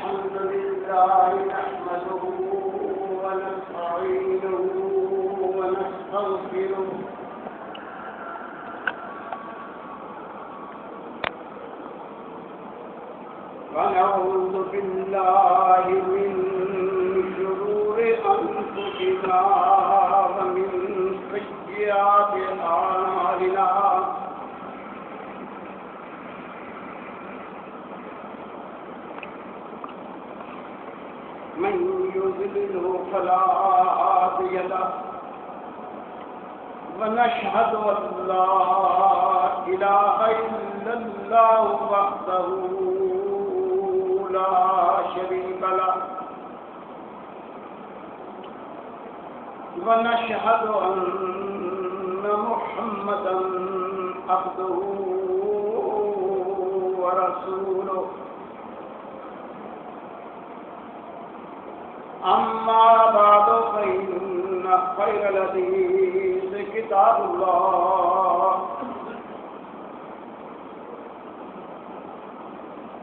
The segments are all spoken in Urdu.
الحمد لله نحمده ونستعينه ونستغفره ونعوذ بالله من شرور أنفسنا ومن سيئات أعمالنا من يضلله فلا هادي له ونشهد أن لا إله إلا الله وحده لا شريك له ونشهد أن محمدا عبده ورسوله أما بعد فإن خير الحديث كتاب الله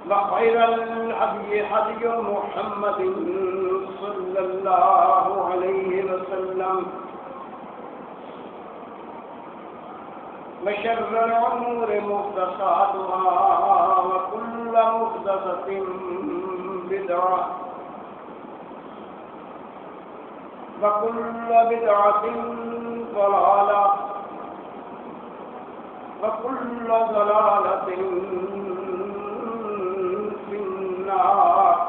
وخير الهدي هدي محمد صلى الله عليه وسلم وشر الأمور محدثاتها وكل محدثة بدعة وكل بدعة ضلالة وكل ضلالة في النار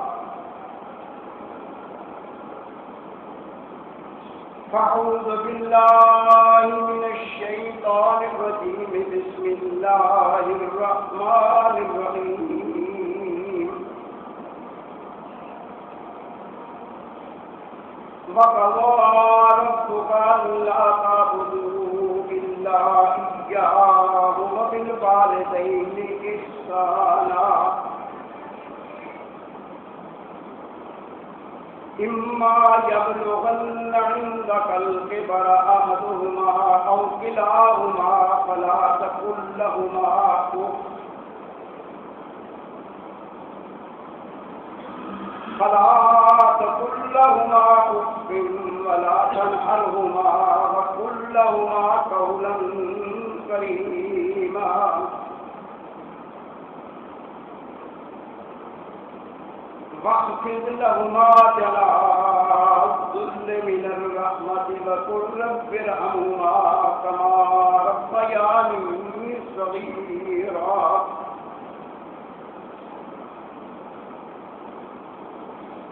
فأعوذ بالله من الشيطان الرجيم بسم الله الرحمن الرحيم وقضى ربك ألا تعبدوا إلا إياه وبالوالدين إحسانا إما يبلغن عندك الكبر أحدهما أو كلاهما فلا تقل لهما أف ولا تنهرهما وقل لهما قولا كريما واخفض لهما جناح الذل من الرحمة وقل رب ارحمهما كما ربياني صغيرا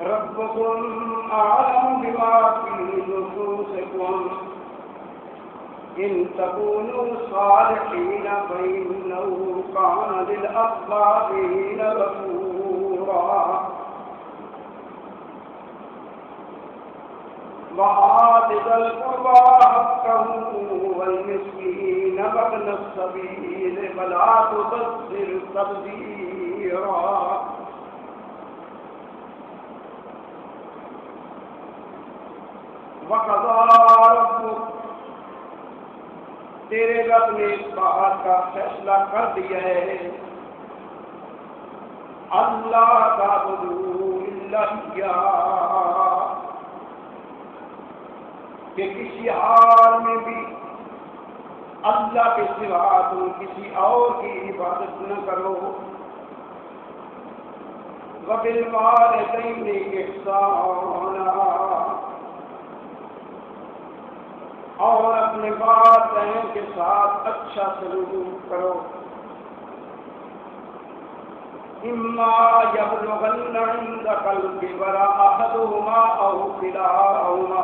ربكم أعلم بما في نفوسكم إن تكونوا صالحين فإنه كان للأوابين غفورا وآت ذا القربى حقه والمسكين وابن السبيل ولا تبذر تبذيرا وقضى ربك تیرے رب نے اس بات کا فیصلہ کر دیا ہے اللہ تعبدوا الا اياه کہ کسی حال میں بھی اللہ کے سوا تم کسی اور کی عبادت نہ کرو وبالوالدین احسانا اور اپنے والدین کے ساتھ اچھا سلوک کرو اما یبلغن عندک الکبر احدهما او کلاہما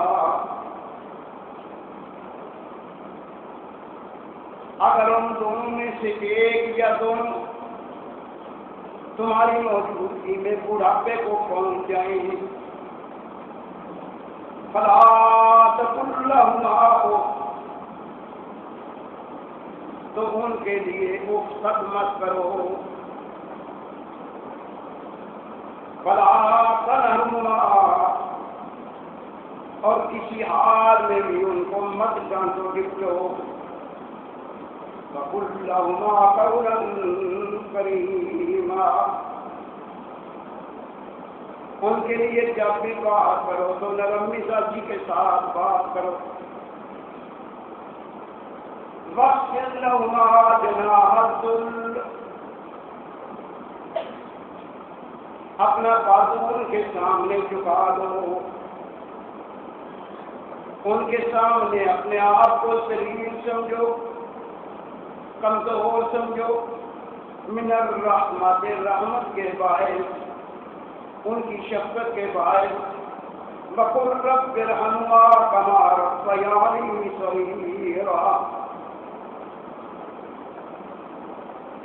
اگر ان دونوں میں سے ایک یا دونوں تمہاری موجودگی میں بڑھاپے کو پہنچ جائیں فلا تقل لهما تو ان کے لیے اف مت کرو فلا تنهرهما اور کسی حال میں بھی ان کو مت ڈانٹو ڈپٹو وقل لهما قولا کریما ان کے لیے جب بھی بات کرو تو نرم مزاجی کے ساتھ بات کرو. واخفض لهما جناح الذل، اپنا بازو ان کے سامنے جھکا دو، ان کے سامنے اپنے آپ کو سلیم سمجھو، کمزور سمجھو. من الرحمت، رحمت کے باعث، ان کی شفقت کے باعث. وقل رب ارحمہما کما ربیانی صغیرا،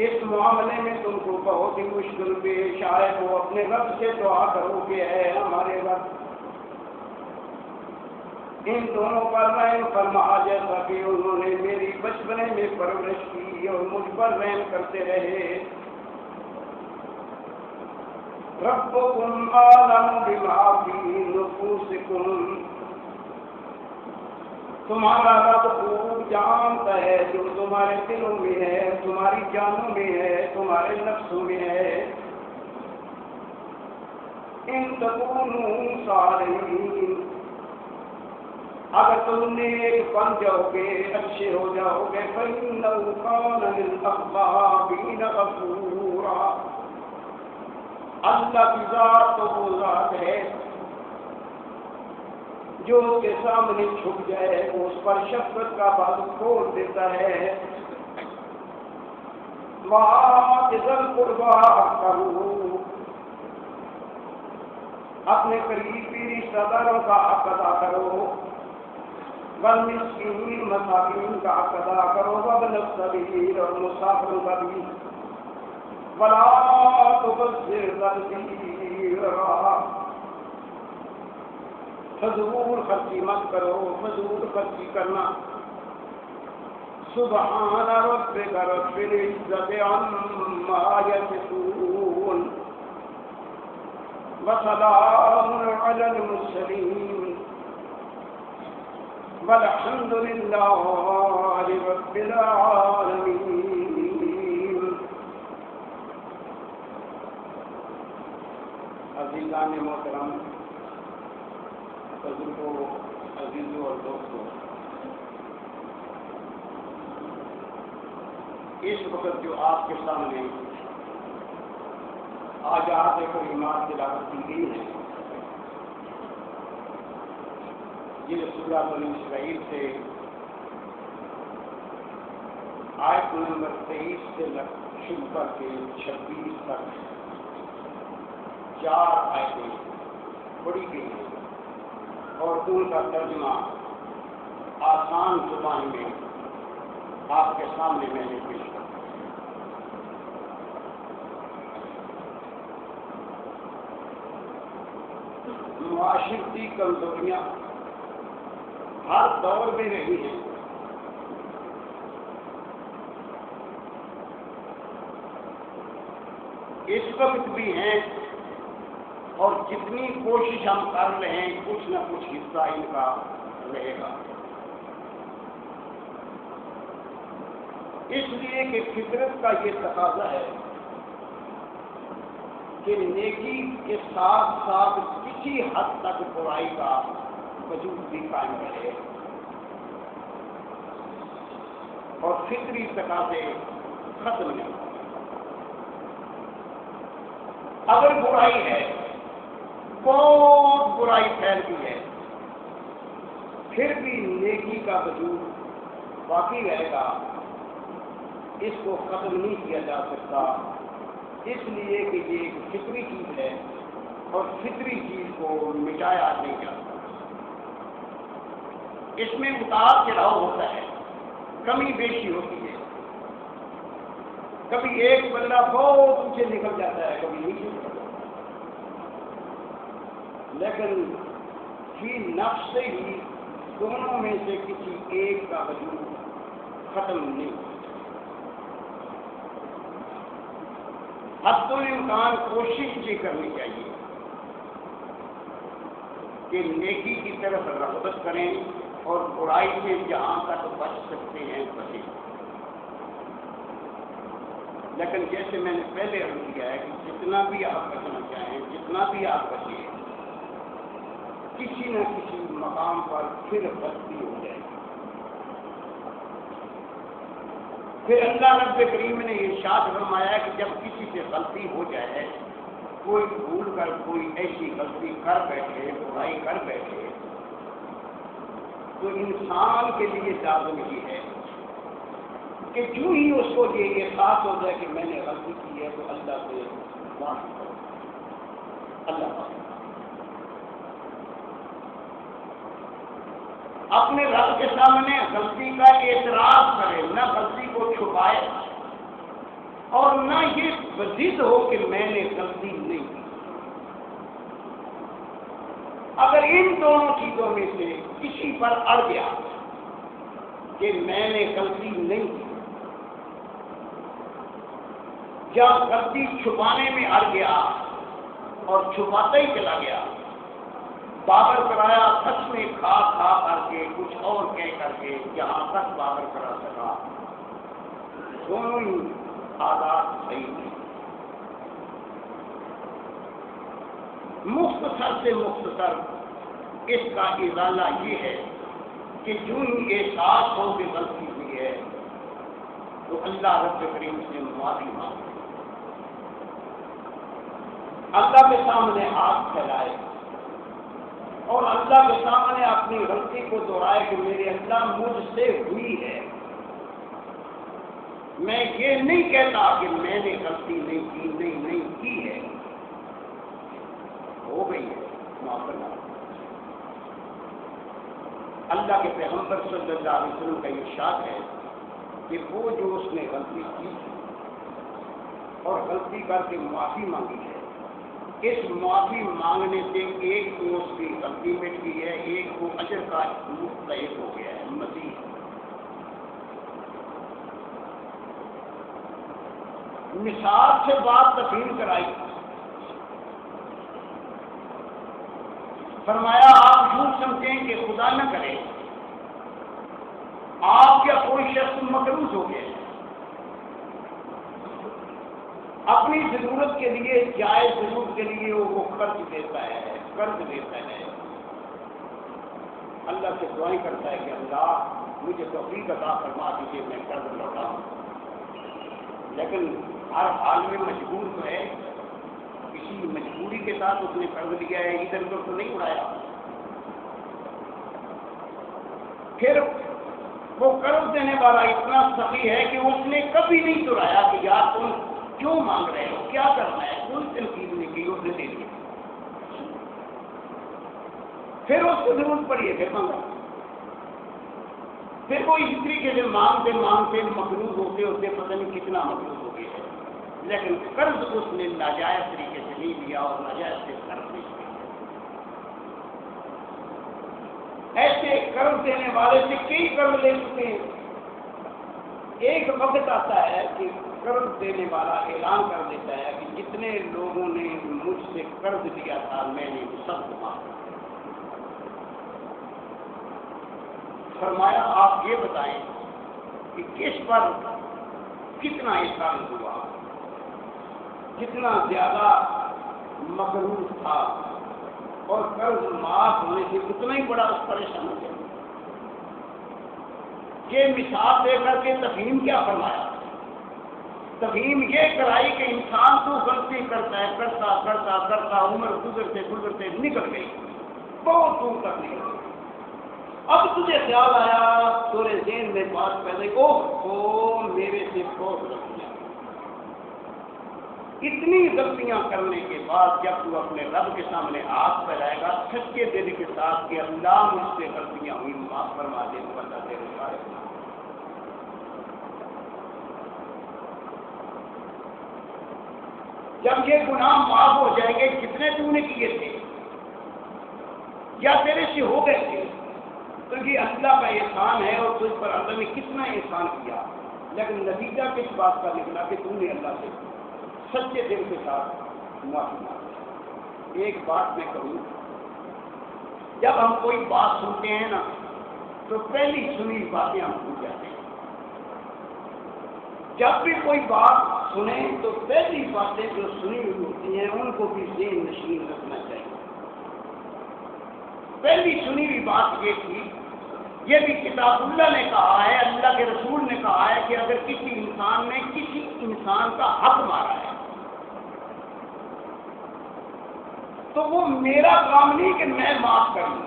اس معاملے میں تم کو بہت ہی مشکل پیش آئے تو اپنے رب سے دعا کرو کہ اے ہمارے رب ان دونوں پر رحم فرما، جیسا کہ انہوں نے میری بچپنے میں پرورش کی اور مجھ پر رحم کرتے رہے. ربکم اعلم بما فی نفوسکم، تمہارا رب خوب جانتا ہے جو تمہارے دلوں میں ہے، تمہاری جانوں میں ہے، تمہارے نفسوں میں ہے. ان تکونوا صالحین، اگر تم نیک بن جاؤ گے، اچھے ہو جاؤ گے، فإنہ کان للأوابین غفورا، اللہ کی ذات تو وہ ذات ہے جو اس کے سامنے جھک جائے وہ اس پر شفقت کا بازو کھول دیتا ہے. وآت ذی القربی حقہ، اپنے قریبی رشتہ داروں کا حق ادا کرو. والمسکین، مساکین کا حق ادا کرو. وابن السبیل، اور مسافروں کا بھی. ولا تبذر تبذیرا، فضول خرچی مت کرو، فضول خرچی کرنا. سبحان ربک رب العزت عما یصفون، وسلام علی المرسلین، والحمد للہ رب العالمین. عزیزان محترم، بزرگوں، عزیزوں اور دوستوں، اس وقت جو آپ کے سامنے آیات کریمات تلاوت کی گئی ہیں، یہ سورہ بنی اسرائیل سے آیت نمبر 23 سے شروع کر کے 26 تک 4 آیتیں پڑھی گئی ہیں اور ان کا ترجمہ آسان زبان میں آپ کے سامنے میں نے پیش کیا. معاشرتی کمزوریاں ہر دور میں رہی ہیں. اس وقت بھی ہیں، اور جتنی کوشش ہم کر رہے ہیں کچھ نہ کچھ حصہ ان کا رہے گا. اس لیے کہ فطرت کا یہ تقاضا ہے کہ نیکی کے ساتھ ساتھ کسی حد تک برائی کا وجود بھی قائم رہے اور فطری تقاضے ختم نہیں ہوں. اگر برائی ہے، بہت برائی پھیل گئی ہے، پھر بھی نیکی کا وجود باقی رہے گا، اس کو ختم نہیں کیا جا سکتا. اس لیے کہ یہ ایک فطری چیز ہے اور فطری چیز کو مٹایا نہیں جا سکتا. اس میں اتار چڑھاؤ ہوتا ہے، کمی بیشی ہوتی ہے. کبھی ایک بندہ بہت اونچے نکل جاتا ہے، کبھی نیچے نکل جاتا ہے، لیکن فی نفس سے ہی دونوں میں سے کسی ایک کا وجود ختم نہیں ہوتا. حد الامکان کوشش یہ کرنی چاہیے کہ نیکی کی طرف رغبت کریں اور برائی سے جہاں تک بچ سکتے ہیں بچیں. لیکن جیسے میں نے پہلے عرض کیا ہے کہ جتنا بھی آپ بچنا چاہیں، جتنا بھی آپ بچیں، کسی نہ کسی مقام پر پھر غلطی ہو جائے گی۔ پھر اللہ رب کریم نے ارشاد فرمایا کہ جب کسی سے غلطی ہو جائے، کوئی بھول کر کوئی ایسی غلطی کر بیٹھے، برائی کر بیٹھے، تو انسان کے لیے لازم یہ ہے کہ جو ہی اس کو یہ احساس ہو جائے کہ میں نے غلطی کی ہے تو اللہ سے معافی کرو، اللہ معافی کرو۔ اپنے رب کے سامنے غلطی کا اعتراف کرے، نہ غلطی کو چھپائے اور نہ یہ ضد ہو کہ میں نے غلطی نہیں کی۔ اگر ان دونوں چیزوں میں سے کسی پر اڑ گیا کہ میں نے غلطی نہیں کی، یا غلطی چھپانے میں اڑ گیا اور چھپاتا ہی چلا گیا، بابر کرایا سچ میں کھا کھا کر کے کچھ اور کہہ کر کے جہاں تک بابر کرا سکا، دونوں ہی آداب صحیح نہیں۔ مختصر سے مختصر اس کا ازالہ یہ ہے کہ جو ہی احساس ہو کہ غلطی ہوئی ہے تو اللہ رب کریم سے معافی مانگے، اللہ کے سامنے ہاتھ پھیلائے اور اللہ کے سامنے اپنی غلطی کو دہرائے کہ میرے اللہ مجھ سے ہوئی ہے، میں یہ نہیں کہتا کہ میں نے غلطی نہیں کی ہے، ہو گئی ہے، معاف کرنا۔ اللہ کے پیغمبر صلی اللہ علیہ وسلم کا ارشاد ہے کہ وہ جو اس نے غلطی کی اور غلطی کر کے معافی مانگی ہے، اس معافی مانگنے سے ایک کو اس کی غلطی مٹ گئی ہے، ایک کو اجر کا مستحق ہو گیا ہے، مزید۔ مثال سے بات تفہیم کرائی، فرمایا آپ یوں سمجھیں کہ خدا نہ کرے آپ یا کوئی شخص مقروض ہو گئے، اپنی ضرورت کے لیے، جائز ضرورت کے لیے وہ قرض دیتا ہے، اللہ سے دعائیں کرتا ہے کہ اللہ مجھے توفیق عطا فرما دیجیے میں قرض لوٹاؤں، لیکن ہر حال میں مجبور تو ہے، کسی مجبوری کے ساتھ اس نے قرض لیا ہے، ادھر ادھر تو نہیں اڑایا۔ پھر وہ قرض دینے والا اتنا سخی ہے کہ اس نے کبھی نہیں دہرایا کہ یار تم کیوں مانگ رہے ہو، کیا کرنا ہے، کوئی تنقید نہیں کی، اس نے دے دیا۔ پھر اس کو ضرورت پڑی ہے، پھر مانگا، پھر وہ اس طریقے سے مانگتے مقروض ہوتے پتہ نہیں کتنا مقروض ہو گیا ہے، لیکن قرض اس نے ناجائز طریقے سے نہیں لیا اور ناجائز سے قرض نہیں کیا۔ ایسے قرض دینے والے سے کئی قرض لے چکے ہیں۔ ایک وقت آتا ہے کہ قرض دینے والا اعلان کر دیتا ہے کہ جتنے لوگوں نے مجھ سے قرض لیا تھا میں نے سب کو معاف کر دیا۔ فرمایا آپ یہ بتائیں کہ کس پر کتنا احسان ہوا، کتنا زیادہ مقروض تھا اور قرض معاف ہونے سے اتنا ہی بڑا اس پریشان ہو گیا۔ یہ مثال دے کر کے تفہیم کیا فرمایا؟ تفہیم یہ کرائی کہ انسان تو غلطی کرتا ہے، کرتا عمر گزرتے نکل گئی، بہت دور تک نکل گئی۔ اب تجھے خیال آیا، تیرے ذہن میں بات پیدا اوہ میرے سے بہت غلطیاں، اتنی غلطیاں کرنے کے بعد جب تو اپنے رب کے سامنے ہاتھ پھیلائے گا سچے دل کے ساتھ کہ اللہ مجھ سے غلطیاں ہوئی، معاف فرما دے، تو اللہ تیرے سارے۔ جب یہ گناہ معاف ہو جائیں گے جتنے تو نے کیے تھے یا تیرے سے ہو گئے تھے، تو یہ اللہ کا احسان ہے اور تجھ پر اللہ نے کتنا احسان کیا، لیکن نتیجہ کس بات کا نکلا کہ تم نے اللہ سے سچے دل کے ساتھ معافی مانگی۔ ایک بات میں کہوں، جب ہم کوئی بات سنتے ہیں نا تو پہلی سنی باتیں ہم بھول جاتے ہیں، جب بھی کوئی بات سنیں تو پہلی باتیں جو سنی ہوئی ہوتی ہیں ان کو بھی ذہن نشین رکھنا چاہیے. پہلی سنی ہوئی بات یہ تھی، یہ بھی کتاب اللہ نے کہا ہے، اللہ کے رسول نے کہا ہے کہ اگر کسی انسان نے کسی انسان کا حق مارا ہے تو وہ میرا کام نہیں کہ میں معاف کروں.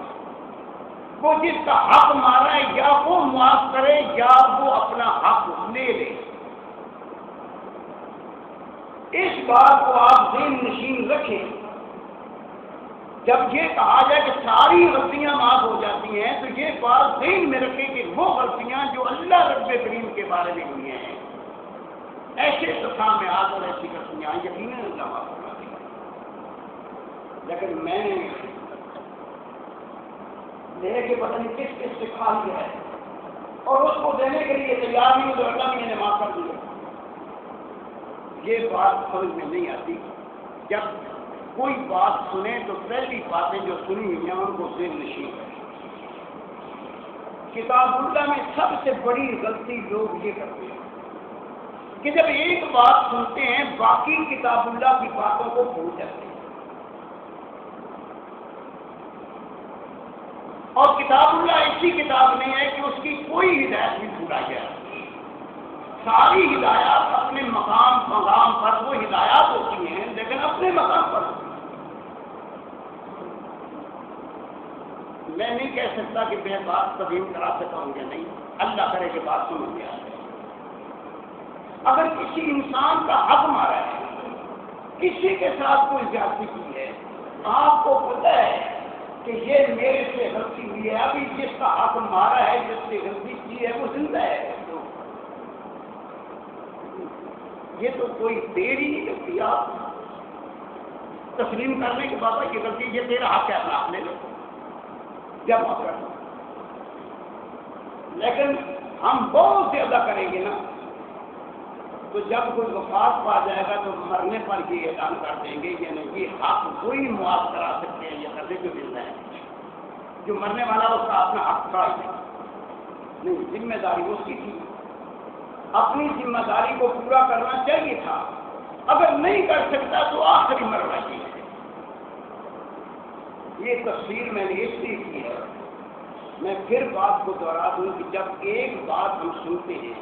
وہ جس کا حق مارا ہے یا وہ معاف کرے یا وہ اپنا حق لے لے. اس بات کو آپ ذہن نشین رکھیں. جب یہ کہا جائے کہ ساری غلطیاں معاف ہو جاتی ہیں تو یہ بات ذہن میں رکھیں کہ وہ غلطیاں جو اللہ رب کریم کے بارے میں ہوئی ہیں، ایسے تسامحات اور ایسی غلطیاں یقیناً اللہ معاف کرواتی ہیں. لیکن میں نے لے کے پتہ نہیں کس کس سے کھا لیا ہے اور اس کو دینے کے لیے تیار نہیں تو اللہ بھی نے معاف کر دیا. یہ بات سمجھ میں نہیں آتی. جب کوئی بات سنے تو پہلی باتیں جو سنی ہوئی ہیں ان کو ذہن نشین کریں. کتاب اللہ میں سب سے بڑی غلطی لوگ یہ کرتے ہیں کہ جب ایک بات سنتے ہیں باقی کتاب اللہ کی باتوں کو بھول جاتے ہیں. اور کتاب اللہ ایسی کتاب نہیں ہے کہ اس کی کوئی ہدایت بھی بھولا جائے. ساری ہدایات اپنے مقام پر وہ ہدایات ہوتی ہیں لیکن اپنے مقام پر. میں نہیں کہہ سکتا کہ میں بات تفہیم کرا سکتا ہوں یا نہیں، اللہ کرے کہ بات سمجھ میں آ جائے. اگر کسی انسان کا حق مارا ہے، کسی کے ساتھ کوئی زیادتی کی ہے، آپ کو پتہ ہے کہ یہ میرے سے غلطی ہوئی ہے، ابھی جس کا حق مارا ہے، جس سے غلطی کی ہے وہ زندہ ہے. یہ تو کوئی دیر ہی نہیں لگتی. آپ تسلیم کرنے کے بعد یہ غلطی، یہ تیرا حق ہے، اپنا آپ لے لو جب آپ کر. لیکن ہم بہت زیادہ کریں گے نا تو جب کوئی وفات پا جائے گا تو مرنے پر یہ اعلان کر دیں گے یعنی یہ حق کوئی معاف کرا سکتے ہیں. یہ کرنے جو ملتا ہے جو مرنے والا اس کا اپنا حق تھا نہیں، ذمہ داری اس کی تھی، اپنی ذمہ داری کو پورا کرنا چاہیے تھا. اگر نہیں کر سکتا تو آخری مرنا چاہیے. یہ تفسیر میں نے اس لیے کی ہے. میں پھر بات کو دوہرا دوں کہ جب ایک بات ہم سنتے ہیں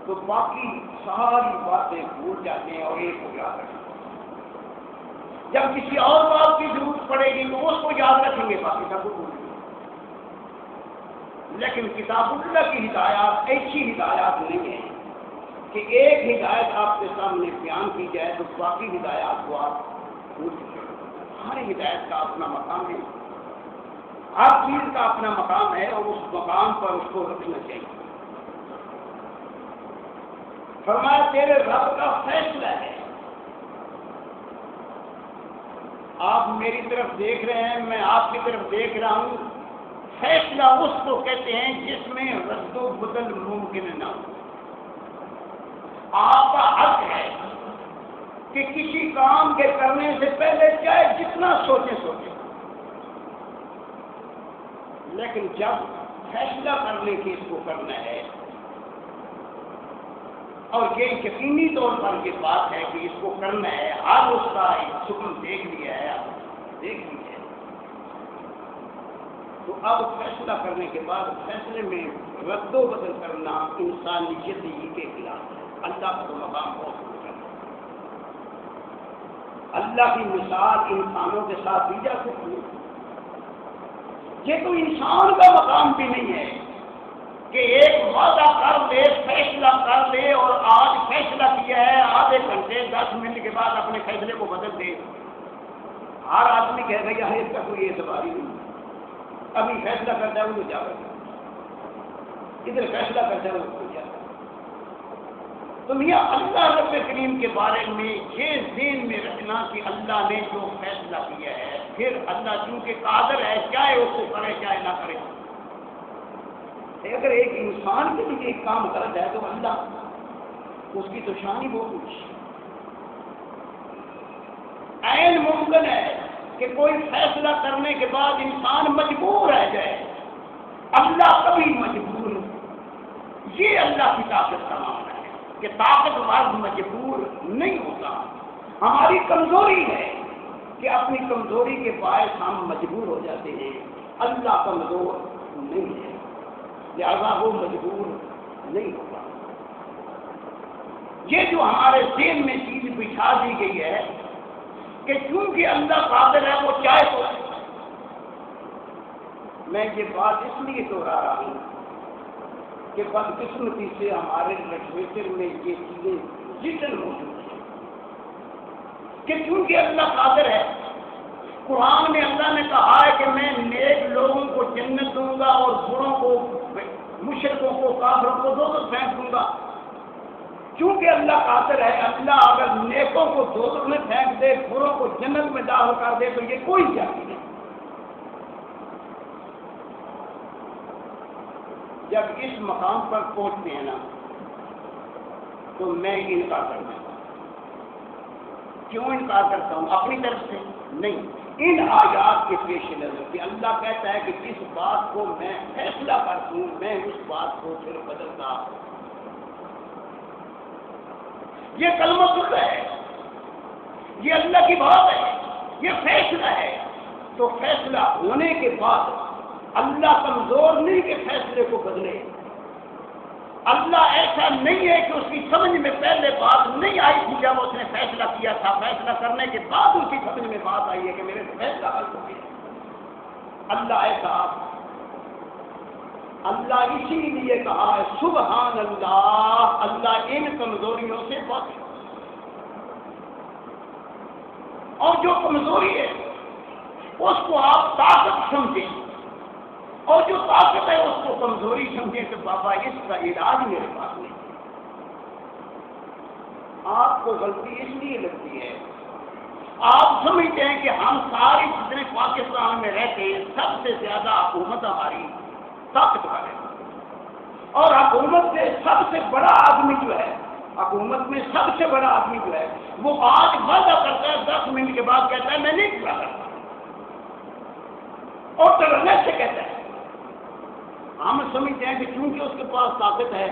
تو باقی ساری باتیں بھول جاتے ہیں اور ایک کو یاد رکھتے ہیں. جب کسی اور بات کی ضرورت پڑے گی تو اس کو یاد رکھیں گے، باقی سب کو بھول گے. لیکن کتاب اللہ کی ہدایات ایسی ہدایات نہیں ہیں کہ ایک ہدایت آپ کے سامنے بیان کی جائے تو باقی ہدایات کو آپ بھول چکے. ہر ہدایت کا اپنا مقام ہے، ہر چیز کا اپنا مقام ہے اور اس مقام پر اس کو رکھنا چاہیے. فرمایا تیرے رب کا فیصلہ ہے. آپ میری طرف دیکھ رہے ہیں، میں آپ کی طرف دیکھ رہا ہوں. فیصلہ اس کو کہتے ہیں جس میں رد و بدل ممکن نہ ہو. آپ کا حق ہے کہ کسی کام کے کرنے سے پہلے چاہے جتنا سوچیں، لیکن جب فیصلہ کرنے کی اس کو کرنا ہے اور یہ یقینی طور پر یہ بات ہے کہ اس کو کرنا ہے، ہر اس کا حکم دیکھ لیا ہے، تو اب فیصلہ کرنے کے بعد فیصلے میں رد و بدل کرنا انسانیت ہی کے خلاف ہے. اللہ کا مقام بہت اونچا ہے. اللہ کی مثال انسانوں کے ساتھ دی جا سکتی ہے. یہ تو انسان کا مقام بھی نہیں ہے کہ ایک وعدہ کر دے، فیصلہ کر دے اور آج فیصلہ کیا ہے، آدھے گھنٹے 10 منٹ کے بعد اپنے فیصلے کو بدل دے. ہر آدمی کہہ رہا ہے اس کا کوئی اعتبار ہی نہیں. ابھی فیصلہ کرتا ہے وہ جا کر ادھر فیصلہ کرتا ہے وہ جا کر. تو میاں اللہ رب کریم کے بارے میں یہ ذہن میں رکھنا کہ اللہ نے جو فیصلہ کیا ہے، پھر اللہ چونکہ قادر ہے چاہے اس کو کرے چاہے نہ کرے. اگر ایک انسان کے لیے ایک کام کر جائے تو اللہ اس کی تو شان ہی بہت اونچی. عین ممکن ہے کہ کوئی فیصلہ کرنے کے بعد انسان مجبور رہ جائے، اللہ کبھی مجبور نہیں. یہ اللہ کی طاقت کا معاملہ ہے. کہ طاقتور مجبور نہیں ہوتا، ہماری کمزوری ہے کہ اپنی کمزوری کے باعث ہم مجبور ہو جاتے ہیں۔ اللہ کمزور نہیں ہے، لہذا وہ مجبور نہیں ہوگا۔ یہ جو ہمارے ذہن میں چیز بچھا دی گئی ہے کہ چونکہ اللہ قادر ہے وہ چاہے تو ہے۔ میں یہ بات اس لیے دوہرا رہا ہوں کہ بدقسمتی سے ہمارے لٹریچر میں یہ چیزیں ریٹن موجود ہیں کہ چونکہ اللہ قادر ہے، قرآن میں اللہ نے کہا ہے کہ میں نیک لوگوں کو جنت دوں گا اور بروں کو، مشرکوں کو، کافروں کو دوزخ پھینک دوں گا۔ چونکہ اللہ قادر ہے، اللہ اگر نیکوں کو دوزخ میں پھینک دے، بروں کو جنت میں داخل کر دے تو یہ کوئی جاتی نہیں۔ جب اس مقام پر پہنچتے ہیں نا تو میں انکار کرتا ہوں۔ کیوں انکار کرتا ہوں؟ اپنی طرف سے نہیں، ان آیات کے پیش نظر کہ اللہ کہتا ہے کہ جس بات کو میں فیصلہ کرتا ہوں میں اس بات کو پھر بدلتا ہوں۔ یہ کلمہ سکھ ہے، یہ اللہ کی بات ہے، یہ فیصلہ ہے۔ تو فیصلہ ہونے کے بعد اللہ کمزور نہیں کہ فیصلے کو بدلے۔ اللہ ایسا نہیں ہے کہ اس کی سمجھ میں پہلے بات نہیں آئی تھی جب اس نے فیصلہ کیا تھا، فیصلہ کرنے کے بعد اس کی سمجھ میں بات آئی ہے کہ میرے سے فیصلہ غلط ہو گیا۔ اللہ ایسا، اللہ اسی لیے کہا ہے سبحان اللہ، اللہ ان کمزوریوں سے پاک ہے۔ اور جو کمزوری ہے اس کو آپ طاقت سمجھیں، اور جو طاقت ہے اس کو کمزوری سمجھیں کہ بابا اس کا علاج میرے پاس نہیں۔ آپ کو غلطی اس لیے لگتی ہے، آپ سمجھتے ہیں کہ ہم سارے جتنے پاکستان میں رہتے ہیں سب سے زیادہ حکومت ہماری طاقتور ہے، اور حکومت سے سب سے بڑا آدمی جو ہے، حکومت میں سب سے بڑا آدمی جو ہے وہ آج وعدہ کرتا ہے 10 منٹ کے بعد کہتا ہے میں نہیں پورا کرتا، اور ڈرنے سے کہتا ہے۔ ہم سمجھتے ہیں کہ چونکہ اس کے پاس طاقت ہے،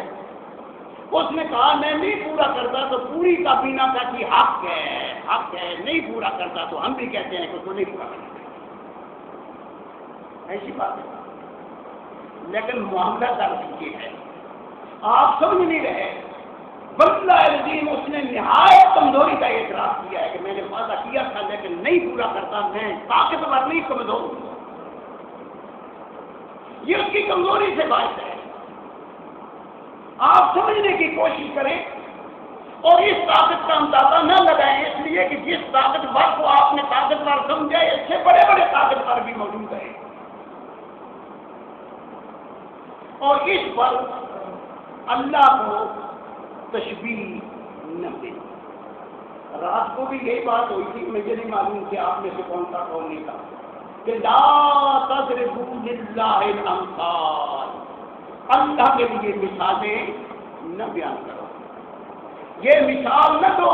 اس نے کہا میں نہیں پورا کرتا تو پوری کابینہ کا کہ حق ہے، نہیں پورا کرتا تو ہم بھی کہتے ہیں کہ تو نہیں پورا کرتا، ایسی بات ہے۔ لیکن معاملہ درد یہ ہے، آپ سمجھ نہیں رہے۔ بلّہ العظیم اس نے نہایت کمزوری کا اعتراف کیا ہے کہ میں نے وعدہ کیا تھا لیکن نہیں پورا کرتا، میں طاقتور نہیں کمزور ہوں۔ یہ اس کی کمزوری سے باعث ہے۔ آپ سمجھنے کی کوشش کریں اور اس طاقت کا اندازہ نہ لگائیں، اس لیے کہ جس طاقتور کو آپ نے طاقتور سمجھا اس سے بڑے بڑے طاقتور بھی موجود ہیں، اور اس پر اللہ کو تشبیہ نہ دیں۔ رات کو بھی یہی بات ہوئی تھی، مجھے نہیں معلوم کہ آپ میں سے کون سا قوم نہیں تھا کہ لا تضربوا للہ الامثال، اللہ کے لیے مثالیں نہ بیان کرو، یہ مثال نہ دو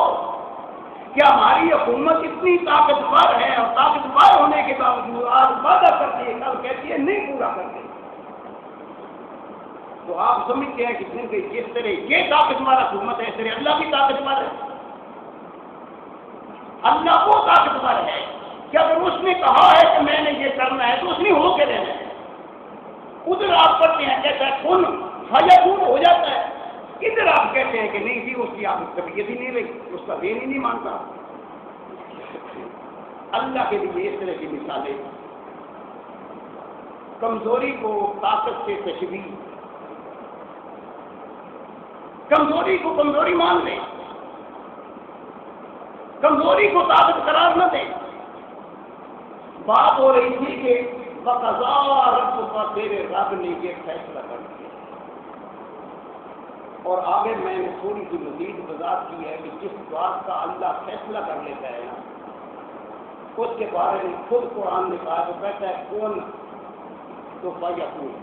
کہ ہماری حکومت اتنی طاقتور ہے اور طاقتور ہونے کے باوجود آج وعدہ کرتی ہے کل کہتی ہے نہیں پورا کرتے، تو آپ سمجھتے ہیں کہ جس طرح یہ طاقتور حکومت ہے اس طرح اللہ بھی طاقتور ہے۔ اللہ وہ طاقتور ہے کہ اگر اس نے کہا ہے کہ میں نے یہ کرنا ہے تو اس نے ہو کے دینا ہے۔ ادھر آپ کرتے ہیں کہتا ہے کن فیکون ہو جاتا ہے، ادھر آپ کہتے ہیں کہ نہیں جی اس کی آپ طبیعت ہی نہیں رہی، اس کا دین ہی نہیں مانتا۔ اللہ کے لیے اس طرح کی مثالیں، کمزوری کو طاقت سے تشبیہ، کمزوری کو کمزوری مان لیں، کمزوری کو طاقت قرار نہ دیں۔ بات ہو رہی تھی کہ بقضاء ربک، تیرے رب نے یہ فیصلہ کر دیا، اور آگے میں نے تھوڑی سی مزید وضاحت کی ہے کہ جس بات کا اللہ فیصلہ کر لیتا ہے نا اس کے بارے میں خود قرآن نے کہا، تو کہتا ہے کون تو فیکون،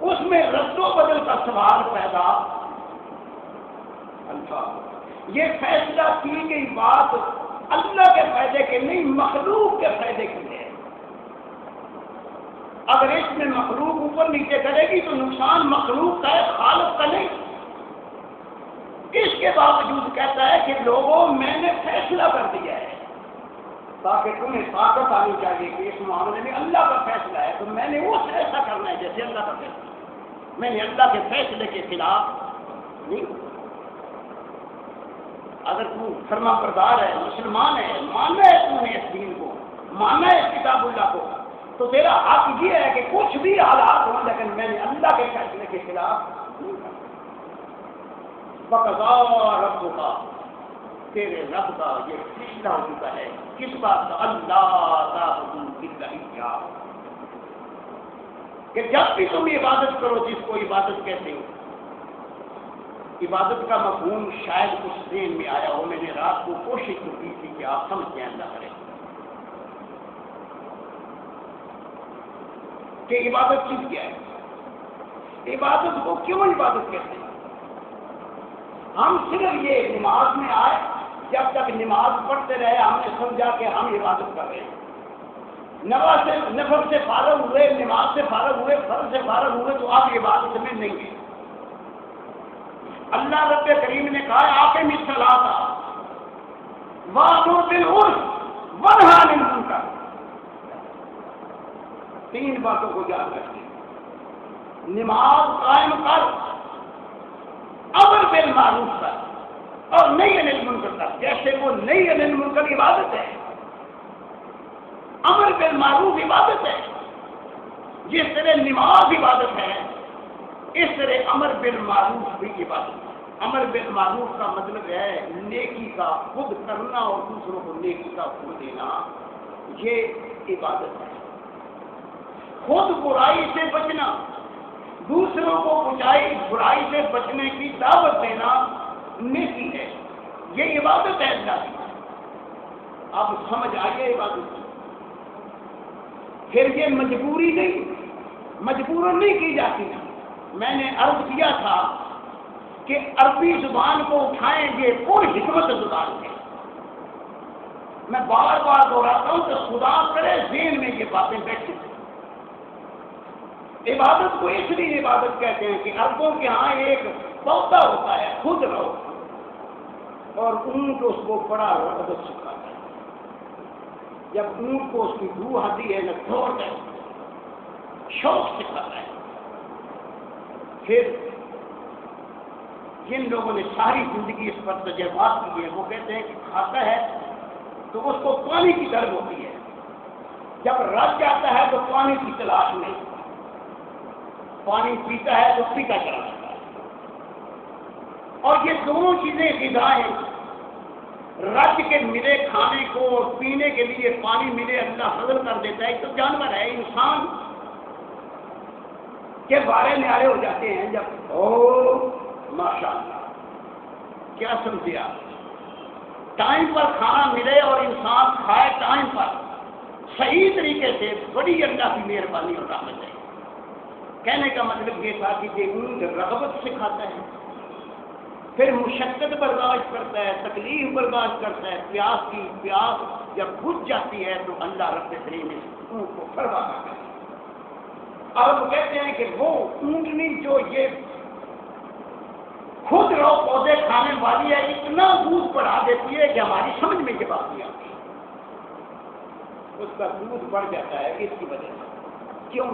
اس میں رد و بدل کا سوال پیدا الفاظ، یہ فیصلہ کی گئی بات اللہ کے فائدے کے نہیں مخلوق کے فائدے کے لیے۔ اگر اس میں مخلوق اوپر نیچے کرے گی تو نقصان مخلوق کا ہے، خالق کا نہیں۔ اس کے باوجود کہتا ہے کہ لوگوں میں نے فیصلہ کر دیا ہے، تاکہ تمہیں طاقت آنی چاہیے کہ اس معاملے میں اللہ کا فیصلہ ہے تو میں نے وہ ایسا کرنا ہے جیسے اللہ کا فیصلہ، میں نے اللہ کے فیصلے کے خلاف نہیں۔ اگر تو فرما بردار ہے، مسلمان ہے، ماننا ہے تو نے اس دین کو، ماننا ہے اس کتاب اللہ کو، تو تیرا حق یہ ہے کہ کچھ بھی حالات ہوں لیکن میں نے اللہ کے فیصلے کے خلاف نہیں کرنا۔ بقضا رب کا، تیرے رب کا یہ فیصلہ ہو چکا ہے، کس بات کا؟ اللہ تعبدوا الا اياه، کہ جب بھی تم عبادت کرو جس کو عبادت کہتے ہو، عبادت کا مفہوم شاید کچھ ذہن میں آیا ہو، میں نے رات کو کوشش کی تھی کہ آپ سمجھ جائیں اللہ کرے کہ عبادت چیز کیا ہے، عبادت کو کیوں عبادت کہتے ہیں؟ ہم صرف یہ نماز میں آئے، جب تک نماز پڑھتے رہے ہم نے سمجھا کہ ہم عبادت کر رہے ہیں، نفل سے فارغ ہوئے، نماز سے فارغ ہوئے، فرض سے فارغ ہوئے تو آپ عبادت میں نہیں گئے۔ اللہ رب کریم نے کہا آقم الصلاۃ وامر بالعرف وانہی عن المنکر، تین باتوں کو یاد رکھیں، نماز قائم کر، امر بالمعروف کر اور نہی عن المنکر کر۔ جیسے وہ نہی عن المنکر عبادت ہے، امر بالمعروف عبادت ہے، جس طرح نماز عبادت ہے اس طرح امر بالمعروف بھی عبادت ہے۔ امر بالمعروف کا مطلب ہے نیکی کا خود کرنا اور دوسروں کو نیکی کا خود دینا، یہ عبادت ہے۔ خود برائی سے بچنا، دوسروں کو برائی سے بچنے کی دعوت دینا نیکی ہے، یہ عبادت ہے اللہ کی۔ اب سمجھ آئیے عبادت، پھر یہ مجبوری نہیں، مجبوراً نہیں کی جاتی۔ میں نے عرض کیا تھا کہ عربی زبان کو اٹھائیں گے پوری حکمت زبان ہے، میں بار بار دہراتا ہوں کہ خدا کرے ذہن میں یہ باتیں بیٹھیں۔ عبادت کو اس لیے عبادت کہتے ہیں کہ عربوں کے ہاں ایک پودا ہوتا ہے خود رہو، اور اونٹ اس کو بڑا رغبت سکھاتا ہے، جب اونٹ کو اس کی روح آتی ہے نہ دوڑتا ہے، شوق سکھاتا ہے۔ پھر جن لوگوں نے ساری زندگی اس پر تجربات کی ہے وہ کہتے ہیں کہ کھاتا ہے تو اس کو پانی کی طلب ہوتی ہے، جب رج جاتا ہے تو پانی کی تلاش نہیں، پانی پیتا ہے تو پیتا چلا جاتا ہے۔ اور یہ دونوں چیزیں غذائیں، رج کے ملے کھانے کو اور پینے کے لیے پانی ملے اللہ ہضم کر دیتا ہے۔ تو جانور ہے، انسان کے بارے میں آئے ہو جاتے ہیں جب ماشاءاللہ، کیا سمجھے آپ؟ ٹائم پر کھانا ملے اور انسان کھائے ٹائم پر صحیح طریقے سے، بڑی اللہ کی مہربانی اور رحمت ہے۔ کہنے کا مطلب یہ تھا کہ یہ اونٹ رغبت سے کھاتا ہے، پھر مشقت برداشت کرتا ہے، تکلیف برداشت کرتا ہے، پیاس جب بجھ جاتی ہے تو اللہ رب کریم اس اونٹ کو فرما کرتا ہے۔ اور وہ کہتے ہیں کہ وہ اونٹنی جو یہ خود رو پودے کھانے والی ہے، اتنا دودھ بڑھا دیتی ہے کہ ہماری سمجھ میں یہ بات نہیں آتی، اس کا دودھ بڑھ جاتا ہے اس کی وجہ سے۔ کیوں؟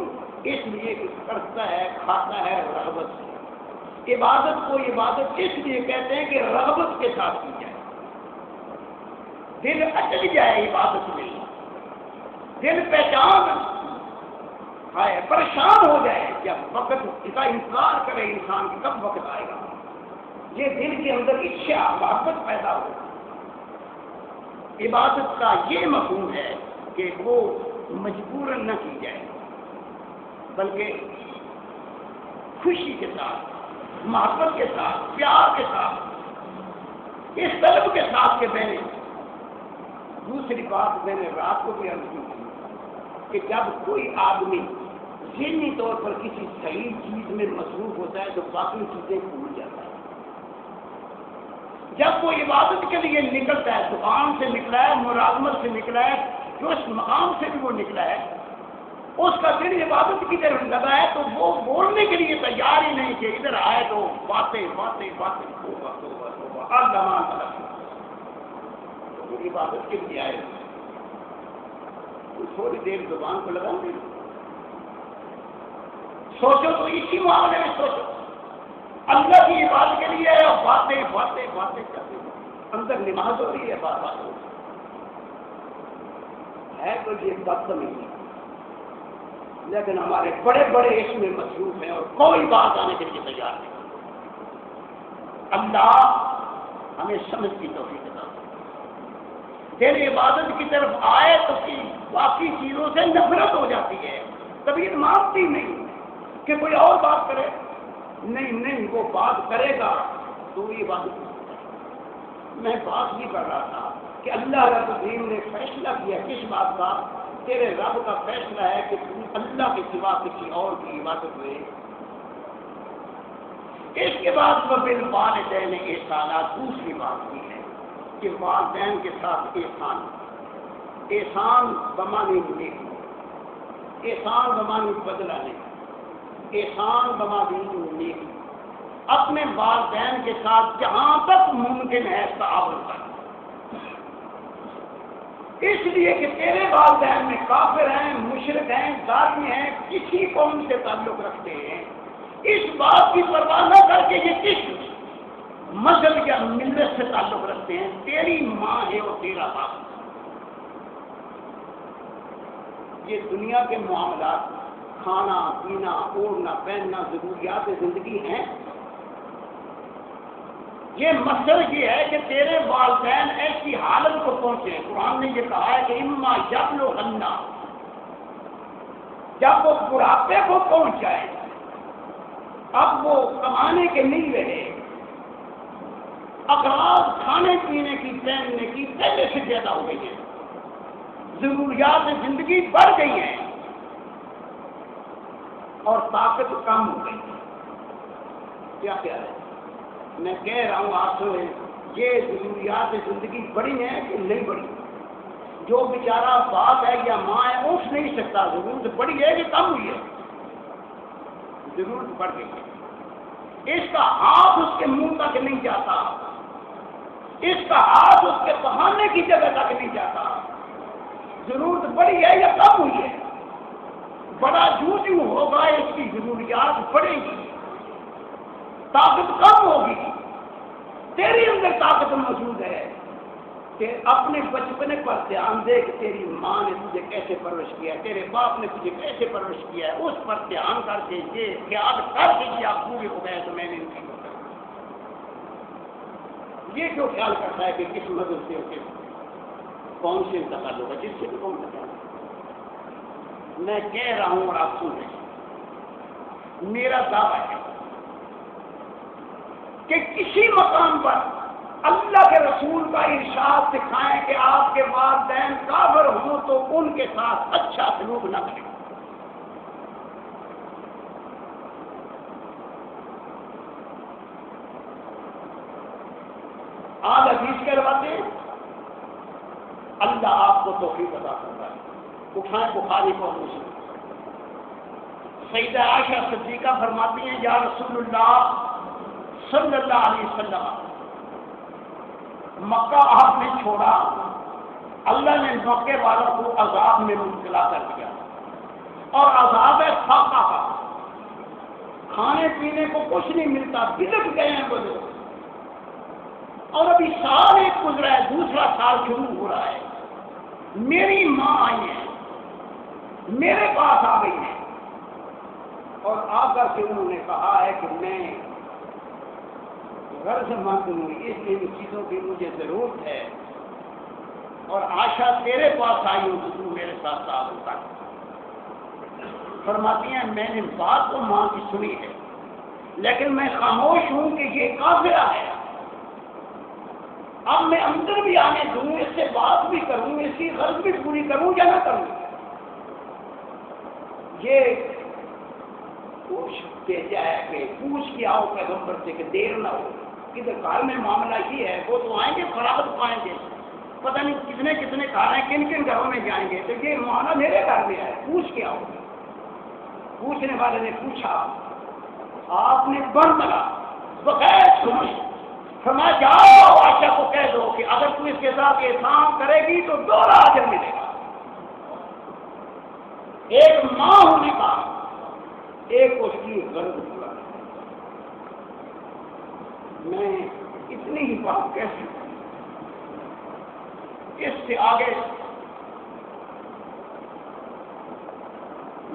اس لیے کہ کرتا ہے، کھاتا ہے رغبت سے۔ عبادت کو عبادت اس لیے کہتے ہیں کہ رغبت کے ساتھ کی جائے، دل اٹک جائے عبادت میں، دل پہچان آئے، پریشان ہو جائے، جب وقت کا انتظار کرے انسان کی کب وقت آئے گا، یہ دل کے اندر اچھا محبت پیدا ہو۔ عبادت کا یہ مفہوم ہے کہ وہ مجبوراً نہ کی جائے بلکہ خوشی کے ساتھ، محبت کے ساتھ، پیار کے ساتھ، اس طلب کے ساتھ کہ میں نے دوسری بات میں نے رات کو بھی عرض کی تھی کہ جب کوئی آدمی ذہنی طور پر کسی صحیح چیز میں مصروف ہوتا ہے تو باقی چیزیں بھول جاتا ہے۔ جب وہ عبادت کے لیے نکلتا ہے، دکان سے نکلا ہے، ملازمت سے نکلا ہے، جو اس مقام سے بھی وہ نکلا ہے، اس کا دل عبادت کی طرف لگا ہے تو وہ بولنے کے لیے تیار ہی نہیں کہ ادھر آئے تو باتیں باتیں باتیں ہوگا زمان طلب تو عبادت کے لیے آئے تھوڑی دیر زبان کو لگا دیں. سوچو تو اسی معاملے میں سوچو. اللہ کی عبادت کے لیے باتیں باتیں باتیں کرتے اندر نماز ہو رہی ہے، بات بات ہو رہی ہے تو یہ بدتمیزی. لیکن ہمارے بڑے بڑے اس میں مصروف ہیں اور کوئی بات آنے کے لیے تیار نہیں. اللہ ہمیں سمجھ کی توفیق عطا کرے. تیری عبادت کی طرف آئے تو باقی چیزوں سے نفرت ہو جاتی ہے، طبیعت مانتی نہیں کہ کوئی اور بات کرے. نہیں وہ بات کرے گا تو یہ عبادت. میں بات بھی کر رہا تھا کہ اللہ رب العالمین نے فیصلہ کیا کس بات کا؟ تیرے رب کا فیصلہ ہے کہ تم اللہ کے سوا کسی اور کی عبادت ہوئے. اس کے بعد وہ بالوالدین احسانا دوسری بات کی ہے کہ والدین کے ساتھ احسان. احسان بمانے نیکی، احسان بمانے بدلہ نہیں، احسان بمانے نیکی. اپنے والدین کے ساتھ جہاں تک ممکن ہے تعاون کرنا. اس لیے کہ تیرے والدین میں کافر ہیں، مشرک ہیں، ظالم ہیں، کسی قوم سے تعلق رکھتے ہیں. اس بات کی پرواہ نہ کر کے یہ کس مذہب یا ملت سے تعلق رکھتے ہیں. تیری ماں ہے اور تیرا باپ. یہ دنیا کے معاملات، کھانا پینا اوڑھنا پہننا ضروریات زندگی ہیں. یہ مقصد یہ ہے کہ تیرے والدین ایسی حالت کو پہنچے. قرآن نے یہ کہا ہے کہ اما یبلغن، جب وہ بڑھاپے کو پہنچ جائے، اب وہ کمانے کے نہیں رہے، اخراج کھانے پینے کی پہننے کی پہلے سے زیادہ ہو گئی ہیں، ضروریات زندگی بڑھ گئی ہیں اور طاقت کم ہو گئی. کیا ہے میں کہہ رہا ہوں آپ سے، یہ ضروریات زندگی بڑی ہیں کہ نہیں بڑی؟ جو بیچارہ باپ ہے یا ماں ہے اٹھ نہیں سکتا. ضرورت بڑی ہے کہ کم ہوئی ہے؟ ضرورت بڑھ گئی ہے. اس کا ہاتھ اس کے منہ تک نہیں جاتا، اس کا ہاتھ اس کے بہانے کی جگہ تک نہیں جاتا. ضرورت بڑی ہے یا کم ہوئی ہے؟ بڑا جو ہوگا اس کی ضروریات بڑھے گی، طاقت کم ہوگی. تیری اندر طاقت موجود ہے کہ اپنے بچپنے پر دھیان دے کہ تیری ماں نے تجھے کیسے پرورش کیا ہے، تیرے باپ نے تجھے کیسے پرورش کیا ہے. اس پر دھیان کر کے یہ خیال کر کے کہ آپ پورے ہو گئے تو میں نے ان کی یہ کیوں خیال کرتا ہے کہ کس مدد سے ہوتے کون سے انتقال ہوگا، جس سے بھی کون انتقال. میں کہہ رہا ہوں اور آپ سن رہے ہیں. میرا دعویٰ ہے کہ کسی مقام پر اللہ کے رسول کا ارشاد دکھائیں کہ آپ کے والدین کافر ہوں تو ان کے ساتھ اچھا سلوک نہ کریں. آج حدیث کے روایت اللہ آپ کو توفیق عطا کرتا ہے. اٹھائیں بخاری کو مسلم. سیدہ عائشہ صدیقہ فرماتی ہیں یا رسول اللہ صلی اللہ علیہ وسلم، مکہ آپ نے چھوڑا، اللہ نے مکے والوں کو عذاب میں مبتلا کر دیا اور عذاب فاقہ کا، کھانے پینے کو کچھ نہیں ملتا، بلک گئے ہیں وہ لوگ. اور ابھی سال ایک گزرا ہے، دوسرا سال شروع ہو رہا ہے. میری ماں آئی ہے، میرے پاس آ گئی ہے اور آ کر کے انہوں نے کہا ہے کہ میں غرض مند ہوں، اس ان چیزوں کی مجھے ضرورت ہے اور عائشہ تیرے پاس آئی ہوں تو تم میرے ساتھ تعلق کر. فرماتی ہیں میں نے بات تو ماں کی سنی ہے لیکن میں خاموش ہوں کہ یہ کافرہ ہے. اب میں اندر بھی آنے دوں، اس سے بات بھی کروں، اس کی غرض بھی پوری کروں یا نہ کروں. یہ پوچھ کے جائے کہ پوچھ کے آؤ پیغمبر سے کہ دیر نہ ہو. کدھر گھر میں معاملہ یہ ہے، وہ تو آئیں گے فراغت پائیں گے، پتہ نہیں کتنے کتنے گھر ہیں، کن کن گھروں میں جائیں گے، تو یہ معاملہ میرے گھر میں ہے، پوچھ کے آؤ. پوچھنے والے نے پوچھا، آپ نے بڑھ لگا بغیر سمجھ فرمایا جاؤ عائشہ کو کہہ دو کہ اگر تو اس کے ساتھ احسان کرے گی تو 2 اجر ملے گا، ایک ماں ہونے کا، ایک اس کی غرض پورا۔ میں اتنی ہی بات کہہ سکتا ہوں، اس سے آگے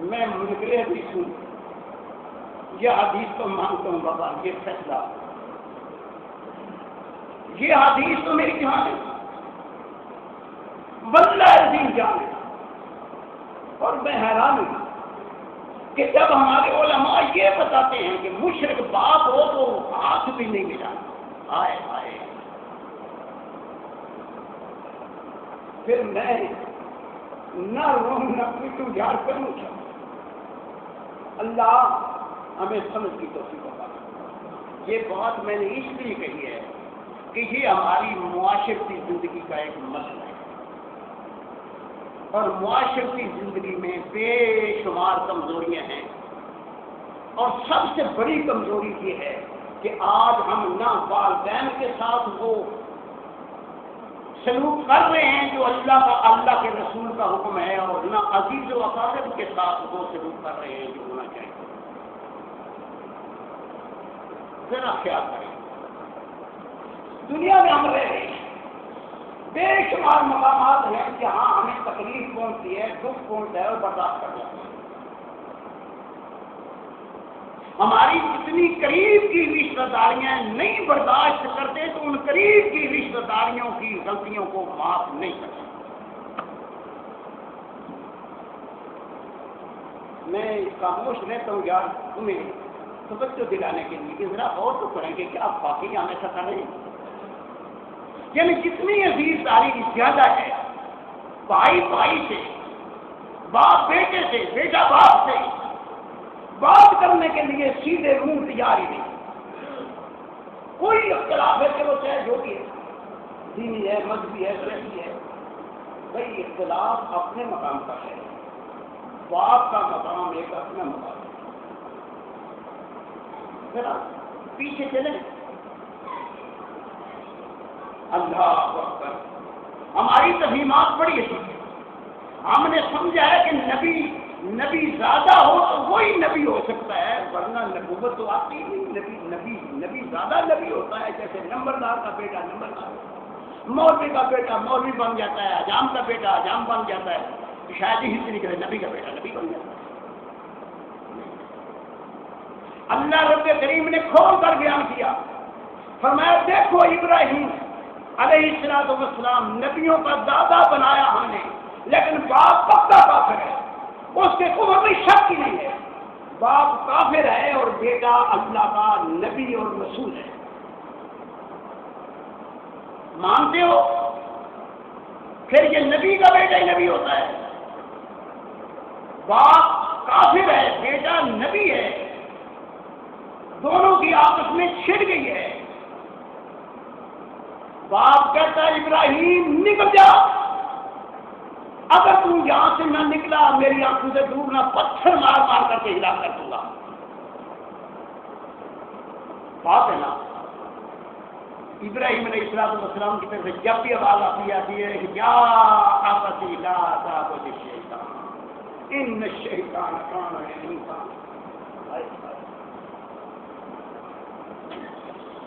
میں منکر حدیث ہوں، یہ حدیث تو مانتا ہوں بابا، یہ فیصلہ، یہ حدیث تو میری جان ہے، واللہ عظیم جان ہے۔ اور میں حیران ہوں کہ جب ہمارے علماء یہ بتاتے ہیں کہ مشرک باپ ہو تو ہاتھ بھی نہیں ملانا، آئے آئے، پھر میں نہ روؤں نہ پیٹوں، یار کروں کیا؟ اللہ ہمیں سمجھ کی توفیق عطا کرے۔ یہ بات میں نے اس لیے کہی ہے کہ یہ ہماری معاشرتی زندگی کا ایک مسئلہ ہے، اور معاشرتی زندگی میں بے شمار کمزوریاں ہیں، اور سب سے بڑی کمزوری یہ ہے کہ آج ہم نہ والدین کے ساتھ وہ سلوک کر رہے ہیں جو اللہ کے رسول کا حکم ہے، اور نہ عزیز و اقارب کے ساتھ وہ سلوک کر رہے ہیں جو ہونا چاہیے۔ ذرا خیال کریں، دنیا میں ہم رہ رہے ہیں، بے شمار مقامات ہیں جہاں ہمیں تکلیف پہنچتی ہے، دکھ پہنچتا ہے، اور برداشت کر جاتے ہیں۔ ہماری جتنی قریب کی رشتہ داریاں نہیں برداشت کرتے تو ان قریب کی رشتہ داریوں کی غلطیوں کو معاف نہیں کرتے۔ میں خاموش رہتا ہوں یار تمہیں توجہ دلانے کے لیے کہ ذرا غور تو کریں کہ کیا باقی ہم ایسا کر رہے ہیں؟ یعنی جتنی عزیز داری زیادہ ہے، بھائی بھائی سے، باپ بیٹے سے، بیٹا باپ سے بات کرنے کے لیے سیدھے منہ تیار ہی نہیں۔ کوئی اختلاف ہے کہ وہ چاہے جو بھی ہے، دینی ہے، مذہبی ہے، سیاسی ہے، بھائی اختلاف اپنے مقام کا ہے، باپ کا مقام ایک اپنا مقام ہے۔ ذرا پیچھے چلیں، اللہ اکبر، ہماری تفہیمات بڑی اچھی ہے۔ ہم نے سمجھا ہے کہ نبی زیادہ ہو تو وہی نبی ہو سکتا ہے، ورنہ نبوت تو آتی نہیں۔ نبی زیادہ نبی ہوتا ہے، جیسے نمبردار کا بیٹا نمبردار، مولوی کا بیٹا مولوی بن جاتا ہے، حجام کا بیٹا حجام بن جاتا ہے، شاید ہی سے نکلے نبی کا بیٹا نبی بن جاتا ہے۔ اللہ رب کریم نے کھول کر بیان کیا، فرمایا دیکھو ابراہیم علیہ السلام نبیوں کا دادا بنایا ہم نے، لیکن باپ پکا کافر ہے، اس کے کفر میں شک ہی نہیں ہے۔ باپ کافر ہے اور بیٹا اللہ کا نبی اور رسول ہے۔ مانتے ہو؟ پھر یہ نبی کا بیٹا ہی نبی ہوتا ہے۔ باپ کافر ہے، بیٹا نبی ہے، دونوں کی آپس میں چھڑ گئی ہے۔ باپ کہتا ہے ابراہیم نکل جا، اگر تم یہاں سے نہ نکلا میری آنکھوں سے دور نہ پتھر مار مار کر کے ہلاک کر دوں گا۔ بات ہے نا، ابراہیم علیہ السلام کی طرف سے جب بھی آواز آتی ہے کہ یا ابتی لا تعبد الشیطان ان الشیطان کان للانسان،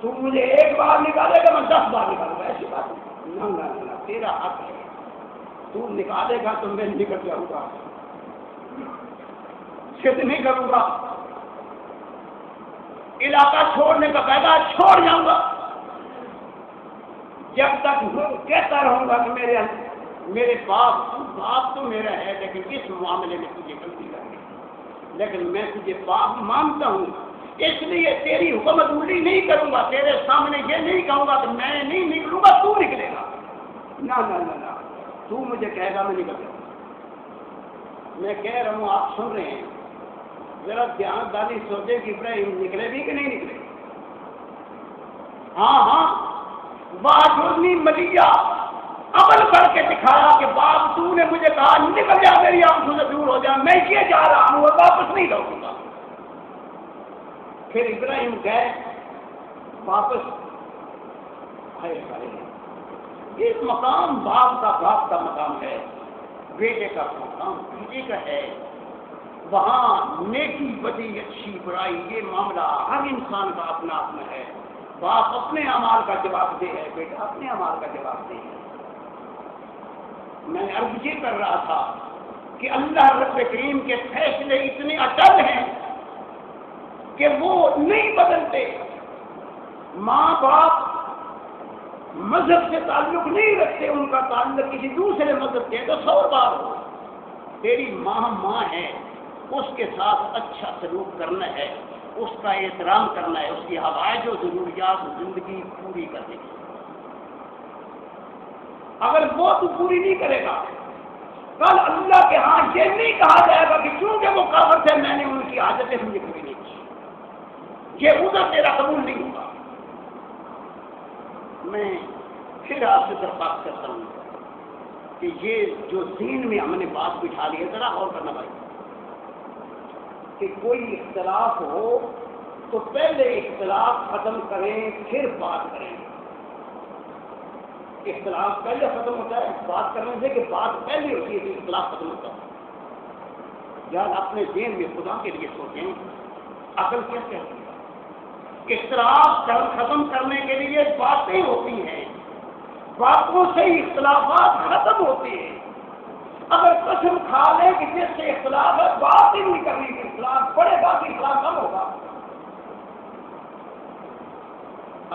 تم مجھے ایک بار نکالے گا میں 10 بار نکالوں گا، ایسی بات نہیں، نہ تیرا حق ہے، تو نکالے گا تو میں نکل جاؤں گا، ضد نہیں کروں گا، علاقہ چھوڑنے کا قاعدہ چھوڑ جاؤں گا، جب تک کہتا رہوں گا کہ میرے باپ تو میرا ہے، لیکن اس معاملے میں تجھے غلطی کرنی، لیکن میں تجھے باپ مانتا ہوں، اس لیے تیری حکومت الٹی نہیں کروں گا، تیرے سامنے یہ نہیں کہوں گا کہ میں نہیں نکلوں گا تو نکلے گا، نہ تو مجھے کہے گا میں نکل جاؤں گا۔ میں کہہ رہا ہوں آپ سن رہے ہیں، ذرا دھیان داری سوچے کہ ابراہیم نکلے بھی کہ نہیں نکلے۔ ہاں واجرنی ملیہ عمل کر کے دکھایا کہ باپ تو نے مجھے کہا نکل جا میری آنکھوں سے دور ہو جا، میں یہ جا رہا ہوں اور واپس نہیں لوٹوں گا۔ پھر ابراہیم گئے واپس، ایک مقام باپ کا مقام ہے، بیٹے کا مقام بیٹے کا ہے، وہاں نیکی بدی اچھی برائی یہ معاملہ ہر انسان کا اپنا اپنا ہے۔ باپ اپنے اعمال کا جواب دہ ہے، بیٹا اپنے اعمال کا جواب دہ ہے۔ میں عرض یہ کر رہا تھا کہ اللہ رب کریم کے فیصلے اتنے اٹل ہیں کہ وہ نہیں بدلتے۔ ماں باپ مذہب سے تعلق نہیں رکھتے، ان کا تعلق کسی دوسرے مذہب سے تو 100 بار ہو، تیری ماں ہے، اس کے ساتھ اچھا سلوک کرنا ہے، اس کا احترام کرنا ہے، اس کی حوائج و ضروریات زندگی پوری کرنے کی۔ اگر وہ تو پوری نہیں کرے گا، کل اللہ کے ہاں یہ نہیں کہا جائے گا کہ چونکہ وہ کافر تھے میں نے ان کی حاجتیں مجھے پوری نہیں کی، یہ ادھر تیرا قبول نہیں ہوگا۔ میں پھر آپ سے درخواست کرتا ہوں کہ یہ جو دین میں ہم نے بات بٹھا لی ہے ذرا غور کرنا بھائی، کہ کوئی اختلاف ہو تو پہلے اختلاف ختم کریں پھر بات کریں۔ اختلاف پہلے ختم ہوتا ہے بات کرنے سے کہ بات پہلے ہوتی ہے کہ اختلاف ختم ہوتا ہے۔ یار اپنے ذہن میں خدا کے لیے سوچیں، عقل کیا کہتی ہے؟ اختلاف ختم کرنے کے لیے باتیں ہوتی ہیں، باتوں سے ہی اختلافات ختم ہوتے ہیں۔ اگر قسم کھا لیں کہ جس سے اختلاف ہے بات ہی نہیں کرنے کی، اختلاف بڑھے گا کہ اختلاف کم ہوگا۔